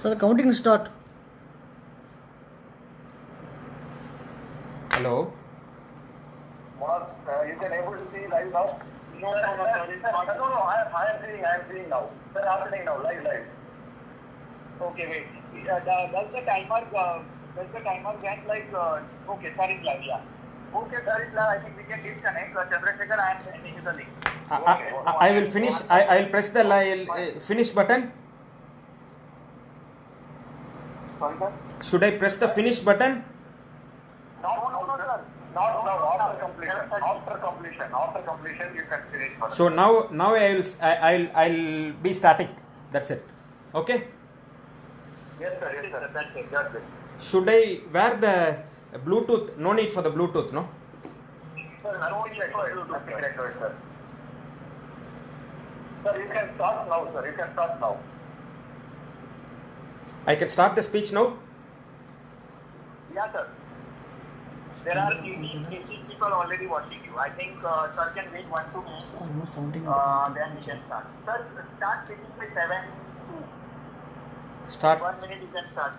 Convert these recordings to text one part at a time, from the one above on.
So the counting will start. Hello. You can able to see live now? No, sir, it's not. No, I am seeing now. Sir, happening now, live. Okay, wait. Does the timer get like, okay, sir, it's live, yeah. Okay, sir, it's live. I think we can disconnect. Chandrasekhar, I am sending you the link. I will finish. I will press the finish button. Sorry, sir? Should I press the finish button? No, sir. Not now, after completion, you can finish. So now I'll be static. That's it. Okay. Yes, sir. That's it. Should I wear the Bluetooth? No need for the Bluetooth, no? Sir, no need to correct, sir. Sir, you can start now, I can start the speech now. Yeah, sir. There are 18 people already watching you. I think sir can wait 1 to 2 minutes. Almost sounding. Then we can start. Sir, start speaking by 7 to Start. 1 minute. You can start.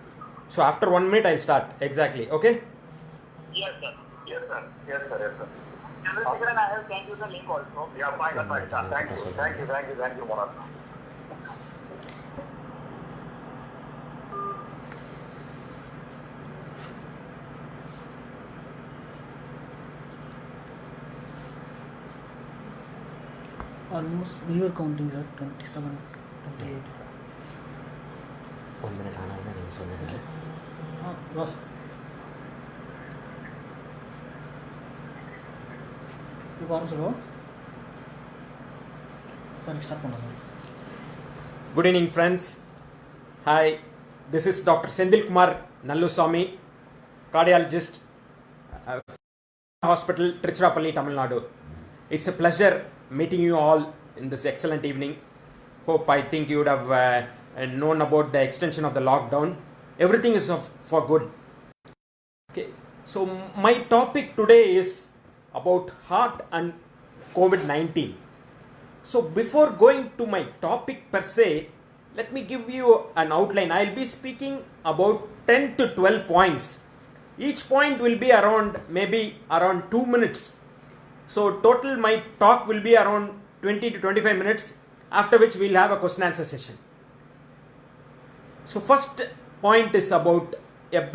So after 1 minute I'll start. Exactly. Okay. Yes, sir. Chandrasekhar, And I have sent you the link also. yeah, fine. Thank you, Monarch. Almost we were counting sir. 27, 28. 1 minute Lost. இப்போ ஆரம்பிச்சிடுவோம் sir start பண்ணலாம் sir. Good evening, friends. Hi, this is Dr. Sendil Kumar Nalluswamy, cardiologist, hospital, Tiruchirappalli, Tamil Nadu. It's a pleasure meeting you all in this excellent evening. I think you would have known about the extension of the lockdown. Everything is for good. Okay, so my topic today is about heart and COVID-19. So before going to my topic per se, let me give you an outline. I'll be speaking about 10 to 12 points. Each point will be around 2 minutes. So total my talk will be around 20 to 25 minutes, after which we'll have a question answer session. So first point is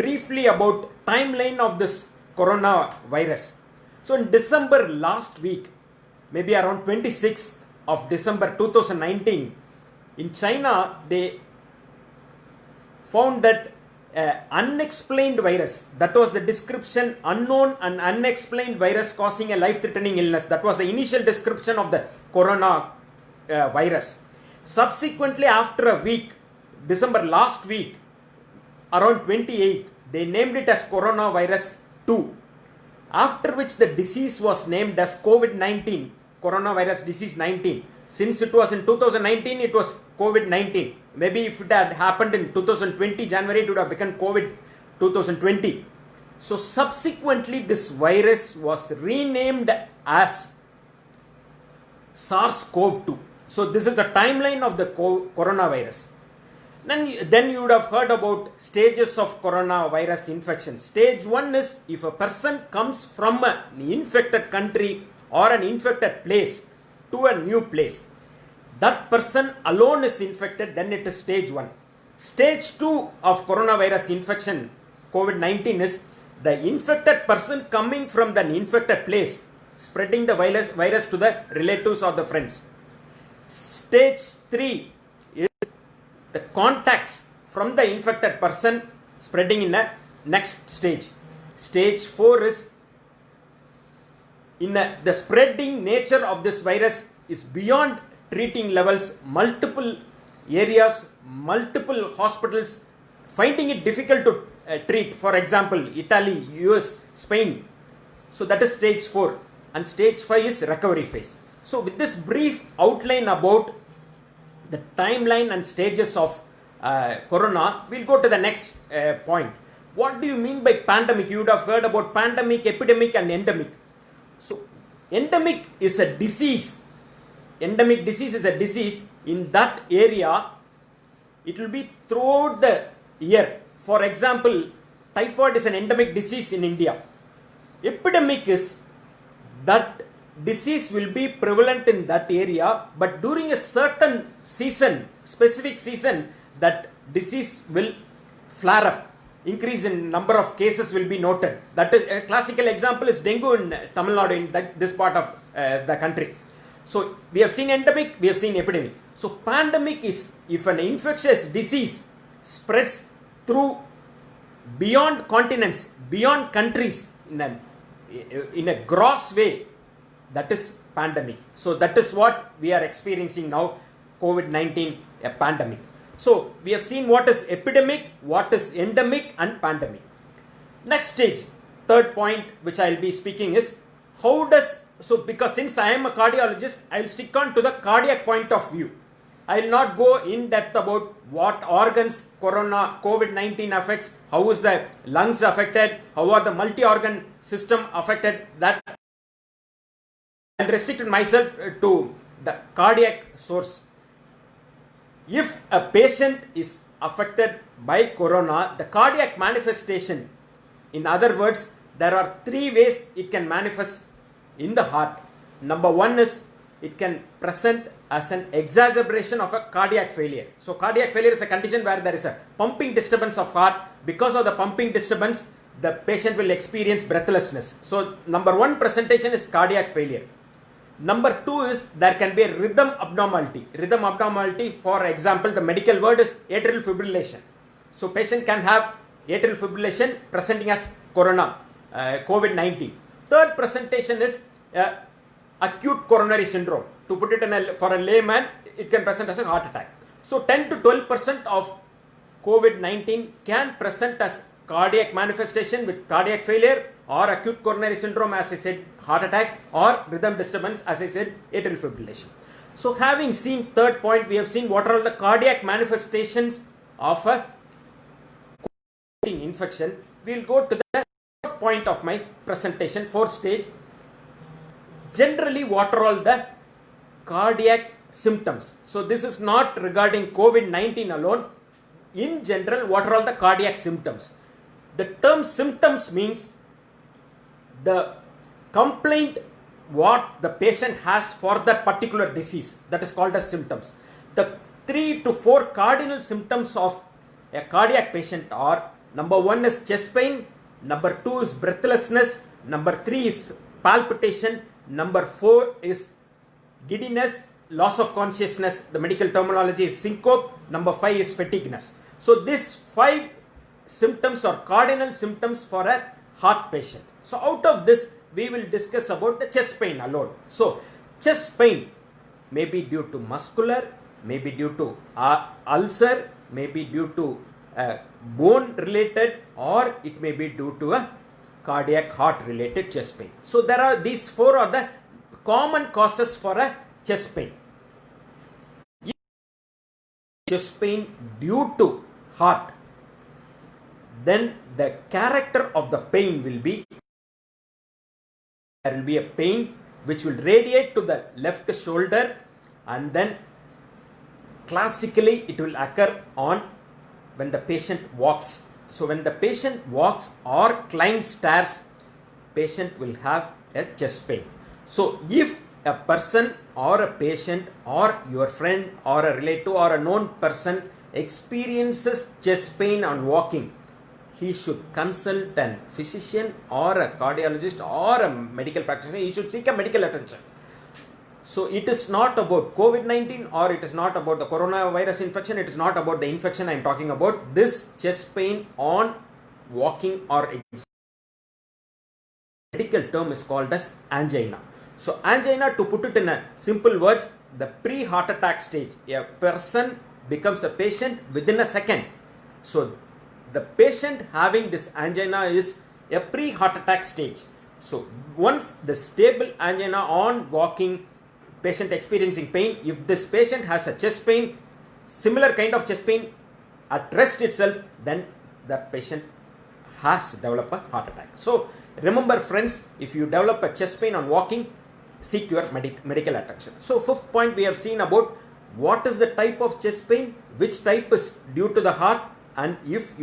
briefly about timeline of this coronavirus. So in December last week, maybe around 26th of December 2019, in China they found that unexplained virus, that was the description, unknown and unexplained virus causing a life-threatening illness. That was the initial description of the corona virus. Subsequently, after a week, December last week, around 28th, they named it as coronavirus 2. After which the disease was named as COVID-19, coronavirus disease 19. Since it was in 2019, it was COVID-19. Maybe if it had happened in 2020 January, it would have become COVID 2020. So subsequently, this virus was renamed as SARS-CoV-2. So this is the timeline of the coronavirus. Then you would have heard about stages of coronavirus infection. Stage 1 is if a person comes from an infected country or an infected place to a new place. That person alone is infected, then it is stage 1. Stage 2 of coronavirus infection, COVID-19, is the infected person coming from the infected place, spreading the virus to the relatives or the friends. Stage 3 is the contacts from the infected person spreading in the next stage. Stage 4 is the spreading nature of this virus is beyond treating levels. Multiple areas, multiple hospitals finding it difficult to treat. For example, Italy, US, Spain. So that is stage 4. And stage 5 is recovery phase. So with this brief outline about the timeline and stages of corona, we'll go to the next point. What do you mean by pandemic? You would have heard about pandemic, epidemic and endemic. So endemic is a disease. Endemic disease is a disease in that area it will be throughout the year. For example, typhoid is an endemic disease in India. Epidemic is that disease will be prevalent in that area, but during a certain season, specific season, that disease will flare up. Increase in number of cases will be noted. That is a classical example is dengue in Tamil Nadu, in this part of the country. So we have seen endemic, we have seen epidemic. So pandemic is if an infectious disease spreads through beyond continents, beyond countries in a gross way, that is pandemic. So that is what we are experiencing now, COVID-19, a pandemic. So we have seen what is epidemic, what is endemic and pandemic. Next stage, third point which I will be speaking is how does, so because since I am a cardiologist, I will stick on to the cardiac point of view. I will not go in depth about what organs COVID-19 affects, how is the lungs affected, how are the multi-organ system affected. That I will restrict myself to the cardiac source. If a patient is affected by corona, the cardiac manifestation, in other words, there are three ways it can manifest in the heart. Number one is it can present as an exacerbation of a cardiac failure. So cardiac failure is a condition where there is a pumping disturbance of heart. Because of the pumping disturbance, the patient will experience breathlessness. So number one presentation is cardiac failure. Number two is there can be a rhythm abnormality. Rhythm abnormality, for example, the medical word is atrial fibrillation. So patient can have atrial fibrillation presenting as corona, COVID-19. Third presentation is acute coronary syndrome. To put it for a layman, it can present as a heart attack. So 10 to 12% of COVID-19 can present as cardiac manifestation with cardiac failure or acute coronary syndrome, as I said, heart attack, or rhythm disturbance, as I said, atrial fibrillation. So having seen third point, we have seen what are all the cardiac manifestations of a COVID-19 infection. We will go to the fourth point of my presentation, fourth stage. Generally, what are all the cardiac symptoms? So this is not regarding COVID-19 alone. In general, what are all the cardiac symptoms? The term symptoms means the complaint what the patient has for that particular disease, that is called as symptoms. The 3 to 4 cardinal symptoms of a cardiac patient are: number 1 is chest pain, number 2 is breathlessness, number 3 is palpitation, number 4 is giddiness, loss of consciousness, the medical terminology is syncope, number 5 is fatigueness. So these 5 symptoms are cardinal symptoms for a heart patient. So out of this, we will discuss about the chest pain alone. So chest pain may be due to muscular, may be due to ulcer, may be due to bone related, or it may be due to a cardiac heart related chest pain. So there are these 4 are the common causes for a chest pain. Chest pain due to heart, then the character of the pain will be, there will be a pain which will radiate to the left shoulder, and then classically it will occur on when the patient walks. So when the patient walks or climbs stairs, patient will have a chest pain. So if a person or a patient or your friend or a relative or a known person experiences chest pain on walking, he should consult a physician or a cardiologist or a medical practitioner. He should seek a medical attention. So it is not about COVID-19 or it is not about the coronavirus infection. It is not about the infection I am talking about. This chest pain on walking or medical term is called as angina. So angina, to put it in a simple words, the pre-heart attack stage. A person becomes a patient within a second. So the patient having this angina is a pre-heart attack stage. So once the stable angina on walking, patient experiencing pain, if this patient has a chest pain, similar kind of chest pain at rest itself, then the patient has developed a heart attack. So remember friends, if you develop a chest pain on walking, seek your medical attention. So fifth point, we have seen about what is the type of chest pain, which type is due to the heart, and if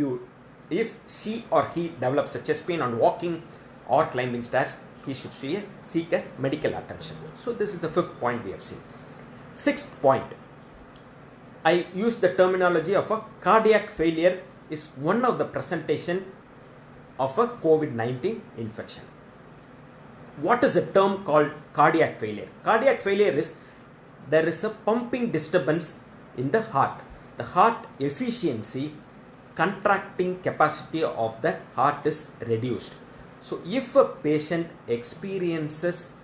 she or he develops a chest pain on walking or climbing stairs, he should seek a medical attention. So this is the 5th point we have seen. 6th point, I use the terminology of a cardiac failure is one of the presentation of a COVID-19 infection. What is a term called cardiac failure? Cardiac failure is there is a pumping disturbance in the heart. The heart efficiency, contracting capacity of the heart is reduced. So if a patient experiences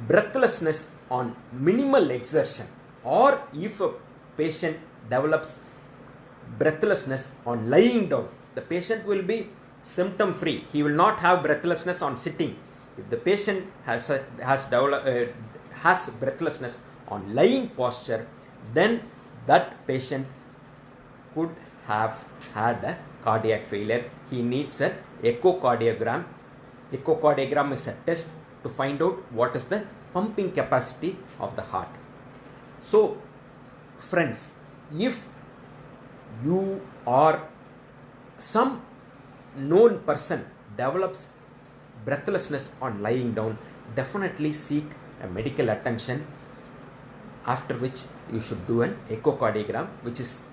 breathlessness on minimal exertion, or if a patient develops breathlessness on lying down, the patient will be symptom free. He will not have breathlessness on sitting. If the patient has breathlessness on lying posture, then that patient could have had a cardiac failure. He needs an echocardiogram. Echocardiogram is a test to find out what is the pumping capacity of the heart. So friends, if you or some known person develops breathlessness on lying down, definitely seek a medical attention, after which you should do an echocardiogram, which is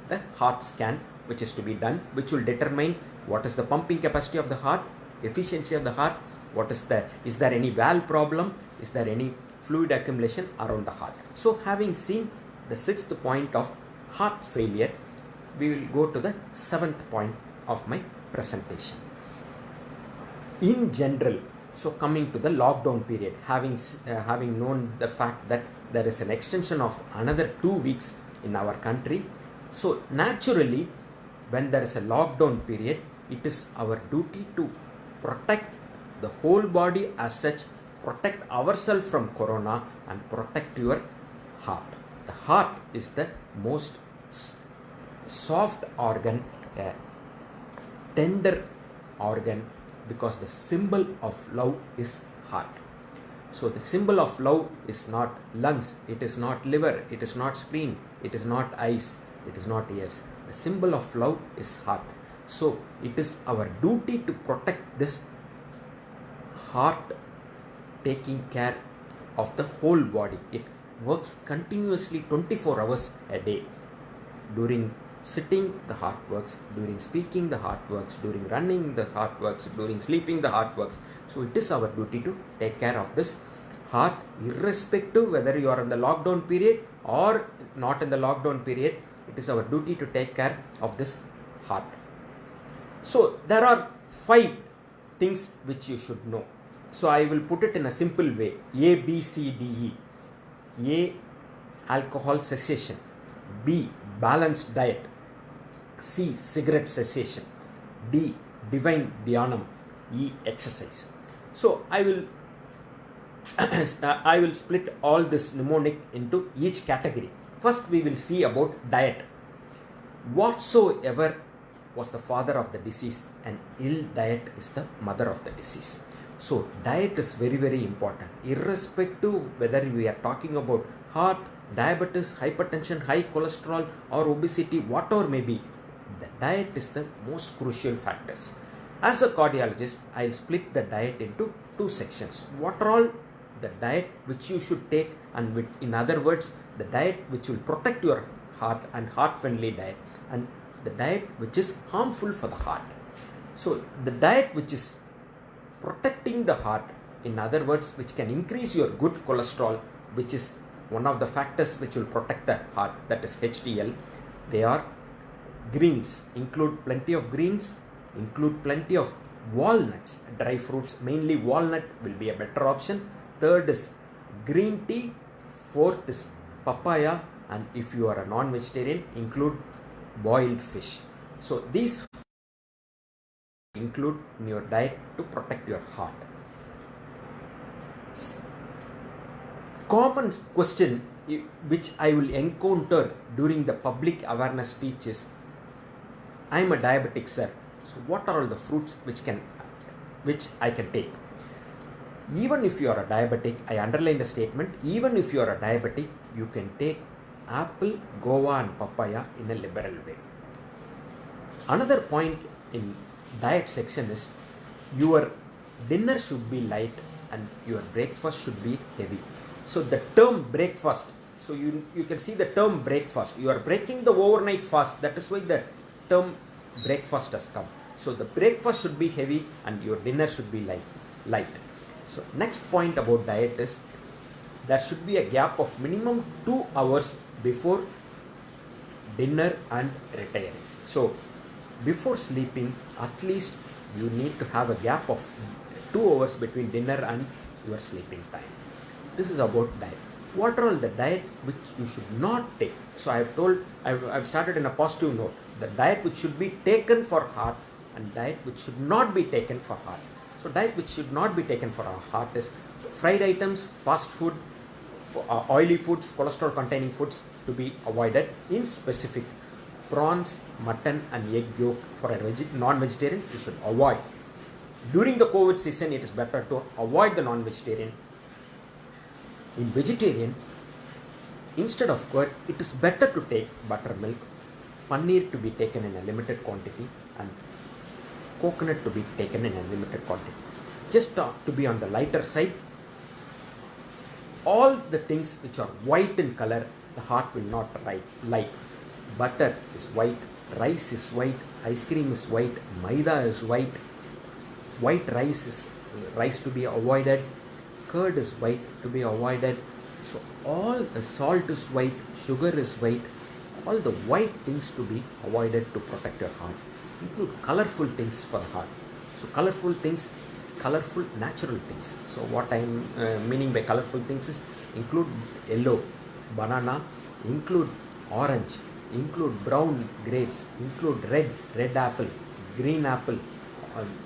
the heart scan which is to be done, which will determine what is the pumping capacity of the heart, efficiency of the heart, is there any valve problem, is there any fluid accumulation around the heart. So having seen the 6th point of heart failure, we will go to the 7th point of my presentation. In general, so coming to the lockdown period, having known the fact that there is an extension of another 2 weeks in our country, so naturally when there is a lockdown period, it is our duty to protect the whole body as such, protect ourselves from corona and protect your heart. The heart is the most soft organ, tender organ, because the symbol of love is heart. So the symbol of love is not lungs, it is not liver, it is not spleen, it is not eyes, it is not ears. The symbol of love is heart. So it is our duty to protect this heart, taking care of the whole body. It works continuously 24 hours a day. During sitting, the heart works. During speaking, the heart works. During running, the heart works. During sleeping, the heart works. So it is our duty to take care of this heart, irrespective whether you are in the lockdown period or not in the lockdown period. It is our duty to take care of this heart. So there are 5 things which you should know. So I will put it in a simple way. A, B, C, D, E. A, alcohol cessation. B, balanced diet. C, cigarette cessation. D, divine dhyanam. E, exercise. So I will split all this mnemonic into each category. First we will see about diet. Whatsoever was the father of the disease, and ill diet is the mother of the disease. So diet is very, very important, irrespective whether we are talking about heart, diabetes, hypertension, high cholesterol or obesity, whatever may be. The diet is the most crucial factors. As a cardiologist, I'll split the diet into 2 sections. What are all the diet which you should take, and in other words, the diet which will protect your heart and heart friendly diet, and the diet which is harmful for the heart. So the diet which is protecting the heart, in other words, which can increase your good cholesterol, which is one of the factors which will protect the heart, that is HDL. They are greens, include plenty of greens, include plenty of walnuts, dry fruits, mainly walnut will be a better option. Third is green tea. Fourth is papaya, and if you are a non-vegetarian, include boiled fish. So these include in your diet to protect your heart. Common question which I will encounter during the public awareness speech is, I am a diabetic, sir. So what are all the fruits which I can take? Even if you are a diabetic, I underline the statement, even if you are a diabetic, you can take apple, guava and papaya in a liberal way. Another point in diet section is your dinner should be light and your breakfast should be heavy. So the term breakfast, so you can see the term breakfast, you are breaking the overnight fast, that is why the term breakfast has come. So the breakfast should be heavy and your dinner should be light. So next point about diet is there should be a gap of minimum 2 hours before dinner and retiring. So before sleeping, at least you need to have a gap of 2 hours between dinner and your sleeping time. This is about diet. What are all the diet which you should not take? So I've started in a positive note. The diet which should be taken for heart and diet which should not be taken for heart. So diet which should not be taken for our heart is fried items, fast food, oily foods, cholesterol containing foods to be avoided. In specific, prawns, mutton and egg yolk for a non-vegetarian you should avoid. During the COVID season, it is better to avoid the non-vegetarian. In vegetarian, instead of curd, it is better to take buttermilk, paneer to be taken in a limited quantity and coconut to be taken in a limited quantity. Just to be on the lighter side, all the things which are white in color, the heart will not like. Butter is white, rice is white, ice cream is white, maida is white, white rice is rice to be avoided, curd is white to be avoided. So all the salt is white, sugar is white, all the white things to be avoided to protect your heart. Include colorful things for the heart. So colorful things, colorful natural things. So what I am meaning by colorful things is include yellow banana, include orange, include brown grapes, include red apple, green apple,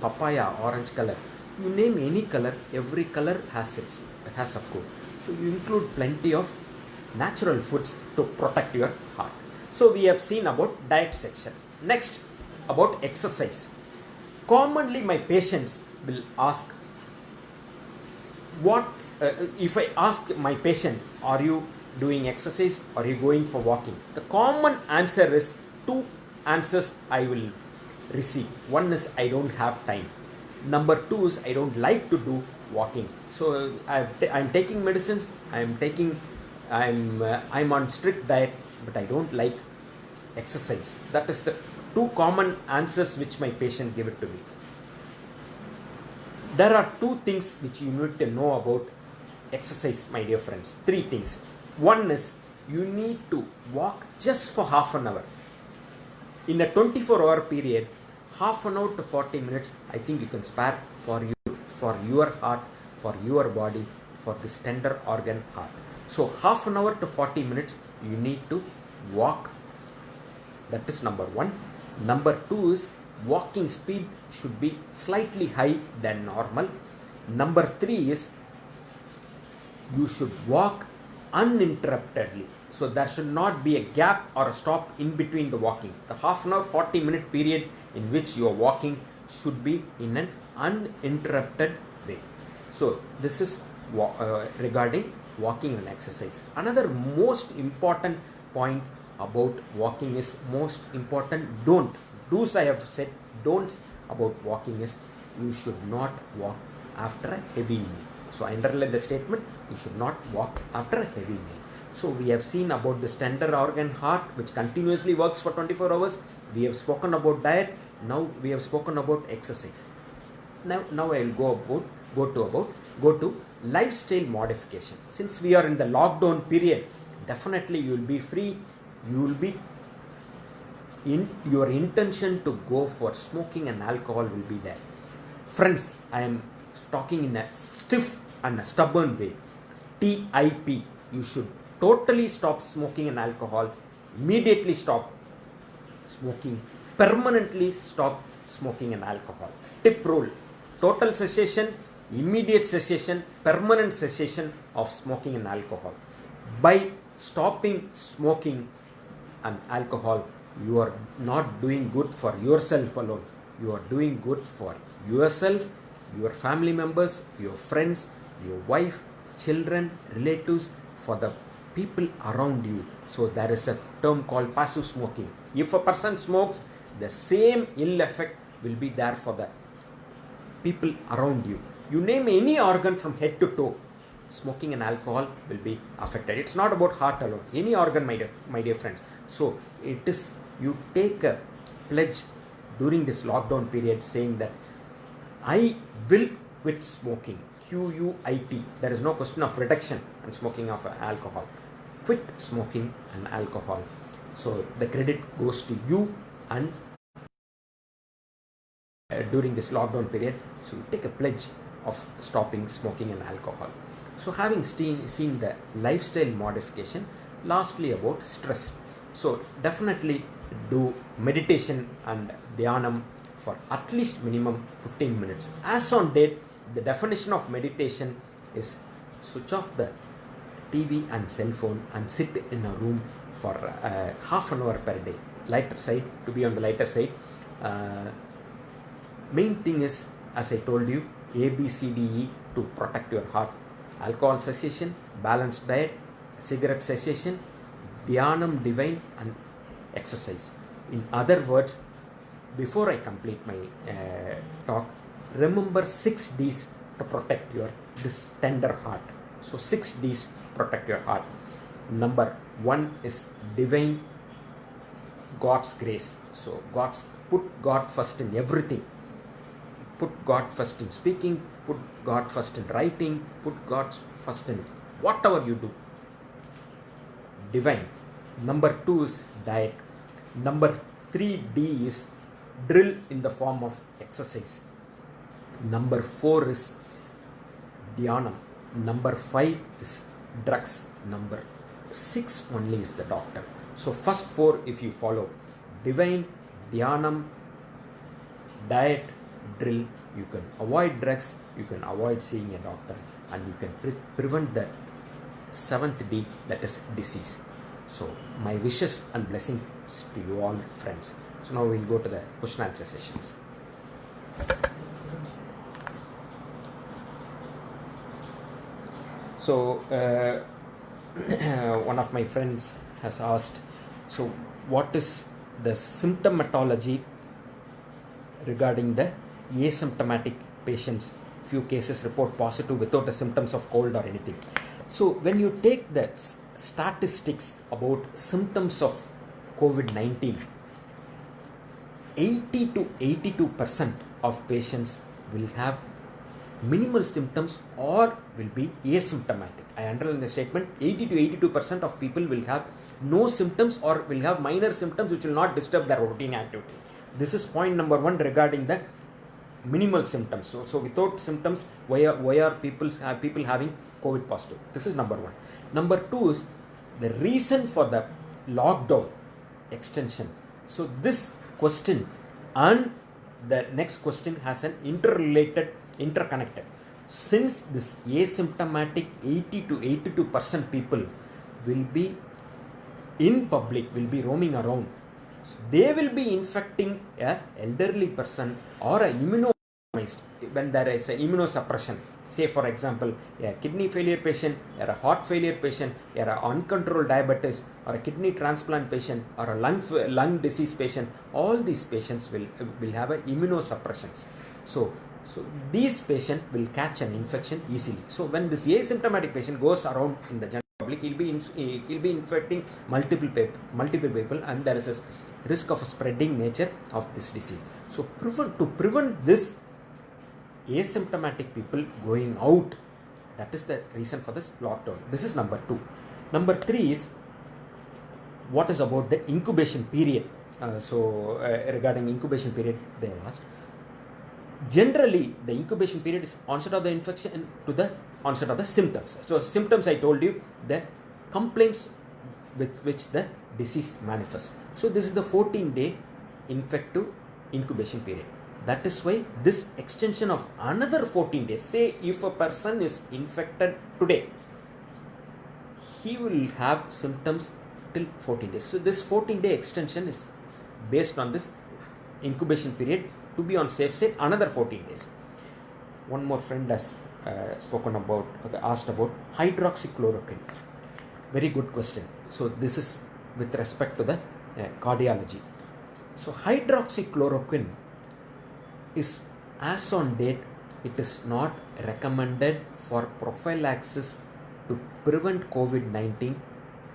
papaya, orange color. You name any color, every color has a food. So you include plenty of natural foods to protect your heart. So we have seen about diet section. Next, about exercise. Commonly my patients will ask, if I ask my patient, are you doing exercise or are you going for walking? The common answer is 2 answers I will receive. One is I don't have time. Number 2 is I don't like to do walking. So I'm taking medicines, I'm on strict diet, but I don't like exercise. That is the 2 common answers which my patient give it to me. There are 2 things which you need to know about exercise, my dear friends. 3 things. One is you need to walk just for half an hour. In a 24-hour period, half an hour to 40 minutes, I think you can spare for your heart, for your body, for this tender organ heart. So half an hour to 40 minutes, you need to walk. That is number 1. Number 2 is walking speed should be slightly high than normal. Number 3 is you should walk uninterruptedly. So there should not be a gap or a stop in between the walking. The half an hour, 40-minute period in which you are walking should be in an uninterrupted way. So this is regarding walking and exercise. Another most important point about walking is most important do's I have said, don'ts about walking is you should not walk after a heavy meal. So I underline the statement, you should not walk after a heavy meal. So we have seen about this tender organ heart which continuously works for 24 hours. We have spoken about diet. Now we have spoken about exercise. Now I will go to lifestyle modification. Since we are in the lockdown period, definitely you will be free. You will be in your intention to go for smoking and alcohol will be there. Friends, I am talking in a stiff and a stubborn way. TIP, you should totally stop smoking and alcohol, immediately stop smoking, permanently stop smoking and alcohol. Tip rule, total cessation, immediate cessation, permanent cessation of smoking and alcohol. By stopping smoking and alcohol, you are not doing good for yourself alone. You are doing good for yourself, your family members, your friends, your wife, children, relatives, for the people around you. So there is a term called passive smoking. If a person smokes, the same ill effect will be there for the people around you. You name any organ from head to toe, smoking and alcohol will be affected. It's not about heart alone. Any organ, my dear friends. So it is, you take a pledge during this lockdown period saying that I will quit smoking. QUIT. There is no question of reduction and smoking of alcohol. Quit smoking and alcohol. So the credit goes to you and during this lockdown period. So you take a pledge of stopping smoking and alcohol. So having seen the lifestyle modification, lastly about stress. So definitely do meditation and dhyanam for at least minimum 15 minutes. As on date, the definition of meditation is switch off the TV and cell phone and sit in a room for half an hour per day. Lighter side, to be on the lighter side. Main thing is, as I told you, A, B, C, D, E to protect your heart. Alcohol cessation, balanced diet, cigarette cessation, dhyanam, divine, and exercise. In other words, before I complete my talk, remember 6 D's to protect this tender heart. So 6 D's protect your heart. Number 1 is divine, God's grace. So put God first in everything. Put God first in speaking, put God first in writing, put God first in whatever you do. Divine. Number 2 is diet. Number 3D is drill in the form of exercise. Number 4 is dhyanam. Number 5 is drugs. Number 6 only is the doctor. So first 4 if you follow, divine, dhyanam, diet, drill, you can avoid drugs, you can avoid seeing a doctor, and you can prevent the 7th D, that is disease. So my wishes and blessings to you all, friends. So now we'll go to the question answer sessions. So one of my friends has asked, so what is the symptomatology regarding the asymptomatic patients? Few cases report positive without the symptoms of cold or anything. So when you take the statistics about symptoms of COVID-19, 80 to 82% of patients will have minimal symptoms or will be asymptomatic. I underline the statement, 80 to 82% of people will have no symptoms or will have minor symptoms which will not disturb their routine activity. This is point number 1 regarding the minimal symptoms. So without symptoms, why are people having COVID positive? This is number 1. Number 2 is the reason for the lockdown extension. So this question and the next question has an interconnected. Since this asymptomatic 80 to 82% people will be in public, will be roaming around, so they will be infecting an elderly person or a immunocompromised when there is a immunosuppression. Say for example, a kidney failure patient, or a heart failure patient, or an uncontrolled diabetes, or a kidney transplant patient, or a lung disease patient. All these patients will have a immunosuppressions. So these patients will catch an infection easily. So when this asymptomatic patient goes around in the general public, he'll be infecting multiple people, and there is a risk of a spreading nature of this disease. So to prevent this asymptomatic people going out, that is the reason for this lockdown. This is number 2. Number 3 is what is about the incubation period. Regarding incubation period, they asked. Generally, the incubation period is onset of the infection to the onset of the symptoms. So symptoms, I told you, the complaints with which the disease manifests. So this is the 14-day infective incubation period. That is why this extension of another 14 days, say if a person is infected today, he will have symptoms till 14 days. So this 14-day extension is based on this incubation period. To be on safe side, another 14 days. one more friend has spoken about, asked about hydroxychloroquine. Very good question. So this is with respect to the cardiology. So hydroxychloroquine is, as on date, it is not recommended for prophylaxis to prevent COVID-19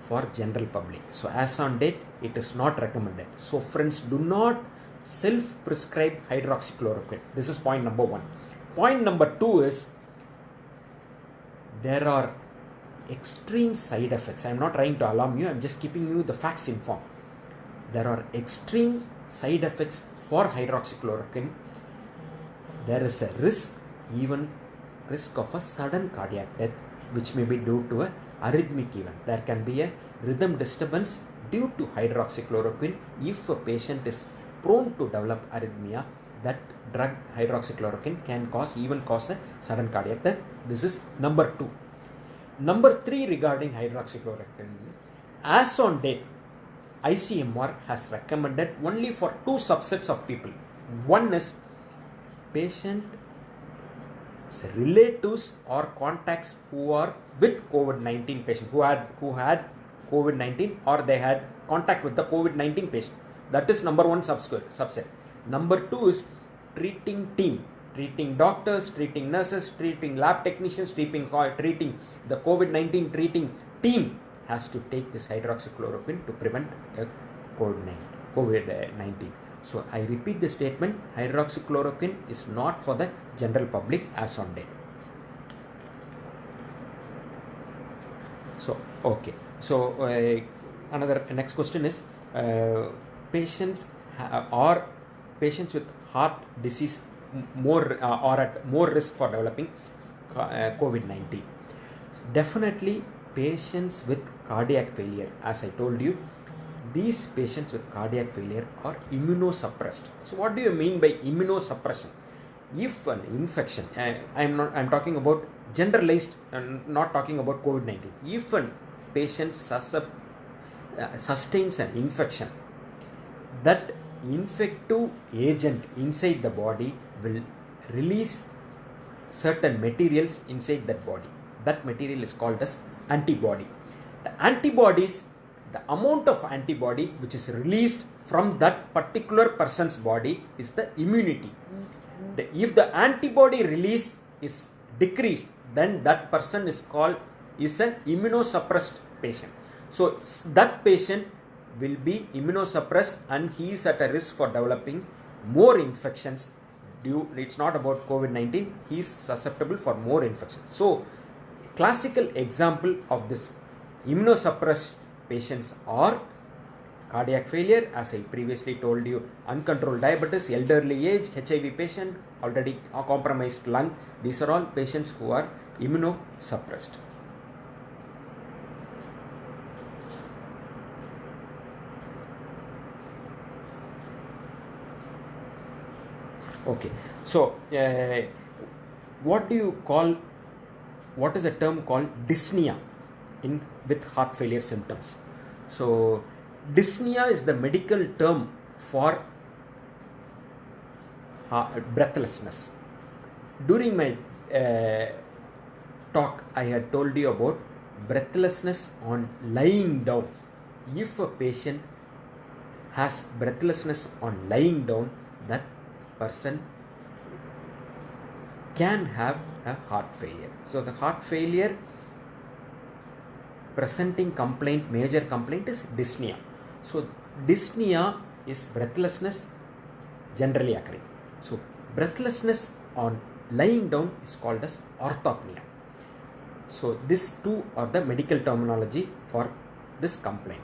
for general public. So as on date, it is not recommended. So friends, do not self-prescribe hydroxychloroquine. This is point number 1. Point number 2 is, there are extreme side effects. I am not trying to alarm you, I am just keeping you the facts informed. There are extreme side effects for hydroxychloroquine. There is a risk, even risk of a sudden cardiac death, which may be due to a arrhythmic event. There can be a rhythm disturbance due to hydroxychloroquine. If a patient is prone to develop arrhythmia, that drug hydroxychloroquine can cause a sudden cardiac death. This is number 2. Number 3 regarding hydroxychloroquine, as on date, ICMR has recommended only for 2 subsets of people. One is patient's relatives or contacts who are with COVID-19 patient, who had COVID-19 or they had contact with the COVID-19 patient. That is number 1 subset. Number 2 is treating team, treating doctors, treating nurses, treating lab technicians, treating the COVID-19 treating team has to take this hydroxychloroquine to prevent COVID-19. So I repeat the statement, hydroxychloroquine is not for the general public as on date. So okay. So next question is, patients with heart disease are at more risk for developing COVID-19. Definitely patients with cardiac failure, as I told you, these patients with cardiac failure are immunosuppressed. So what do you mean by immunosuppression? If an infection, I'm talking about generalized and not talking about COVID-19. If a patient sustains an infection, that infective agent inside the body will release certain materials inside that body. That material is called as antibody. The amount of antibody which is released from that particular person's body is the immunity. If the antibody release is decreased, then that person is an immunosuppressed patient. So that patient will be immunosuppressed and he is at a risk for developing more infections. It's not about COVID-19, he is susceptible for more infections. So classical example of this immunosuppressed patients are cardiac failure, as I previously told you, uncontrolled diabetes, elderly age, HIV patient, already compromised lung. These are all patients who are immunosuppressed. Okay, so what is a term called dyspnea with heart failure symptoms? So dyspnea is the medical term for breathlessness. During my talk, I had told you about breathlessness on lying down. If a patient has breathlessness on lying down, that person can have a heart failure. So the heart failure presenting major complaint is dyspnea. So dyspnea is breathlessness generally occurring. So breathlessness on lying down is called as orthopnea. So these two are the medical terminology for this complaint.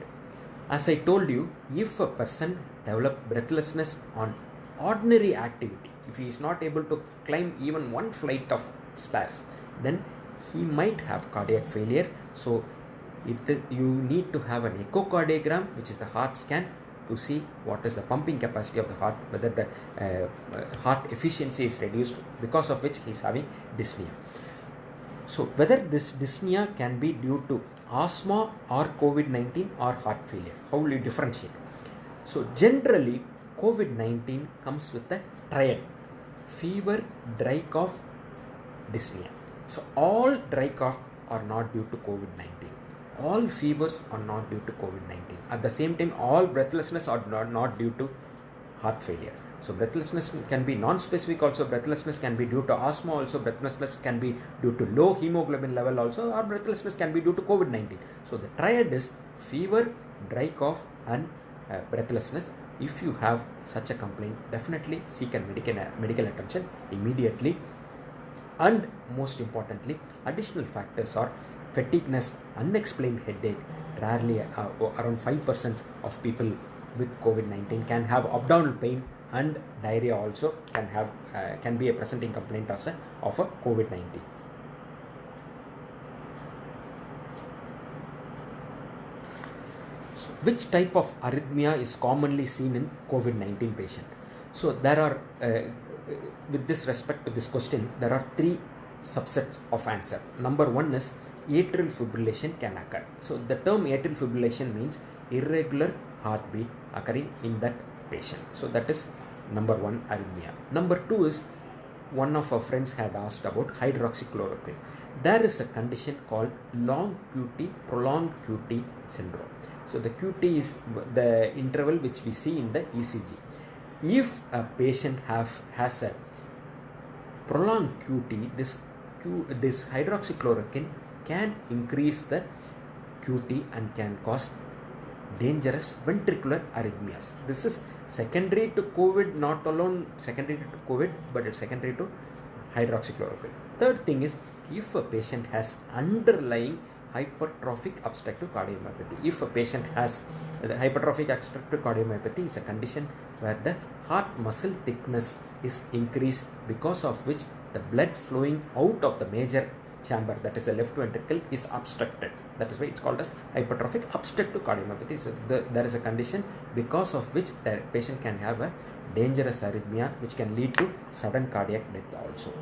As I told you, if a person develops breathlessness on ordinary activity, if he is not able to climb even one flight of stairs, then he might have cardiac failure. So you need to have an echocardiogram, which is the heart scan, to see what is the pumping capacity of the heart, whether the heart efficiency is reduced, because of which he is having dyspnea. So whether this dyspnea can be due to asthma or COVID-19 or heart failure, how will you differentiate? So generally COVID-19 comes with a triad: fever, dry cough dyspnea. So all dry cough are not due to COVID-19. All fevers are not due to COVID-19. At the same time, all breathlessness are not due to heart failure. So breathlessness can be non-specific also, breathlessness can be due to asthma also, breathlessness can be due to low hemoglobin level also, or breathlessness can be due to COVID-19. So the triad is fever, dry cough and breathlessness. If you have such a complaint, definitely seek a medical attention immediately. And most importantly, additional factors are fatigueness, unexplained headache. Rarely around 5% of people with COVID-19 can have abdominal pain, and diarrhea also can be a presenting complaint of a COVID-19. So which type of arrhythmia is commonly seen in COVID-19 patient? So there are, with this respect to this question, there are three subsets of answer. Number one is atrial fibrillation can occur. So the term atrial fibrillation means irregular heartbeat occurring in that patient. So that is number one arrhythmia. Number two is, one of our friends had asked about hydroxychloroquine. There is a condition called long QT, prolonged QT syndrome. So the QT is the interval which we see in the ECG. If a patient has a prolonged QT, this hydroxychloroquine can increase the QT and can cause dangerous ventricular arrhythmias. This is secondary to COVID, not alone secondary to COVID, but it's secondary to hydroxychloroquine. Third thing is, if a patient has underlying hypertrophic obstructive cardiomyopathy. If a patient has the hypertrophic obstructive cardiomyopathy, is a condition where the heart muscle thickness is increased, because of which the blood flowing out of the major chamber, that is the left ventricle, is obstructed. That is why it's called as hypertrophic obstructive cardiomyopathy. So there is a condition because of which the patient can have a dangerous arrhythmia which can lead to sudden cardiac death also.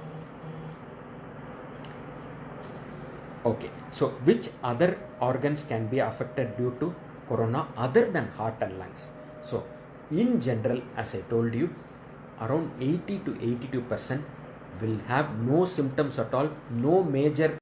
Okay, so which other organs can be affected due to corona other than heart and lungs? So in general, as I told you, around 80 to 82% will have no symptoms at all, no major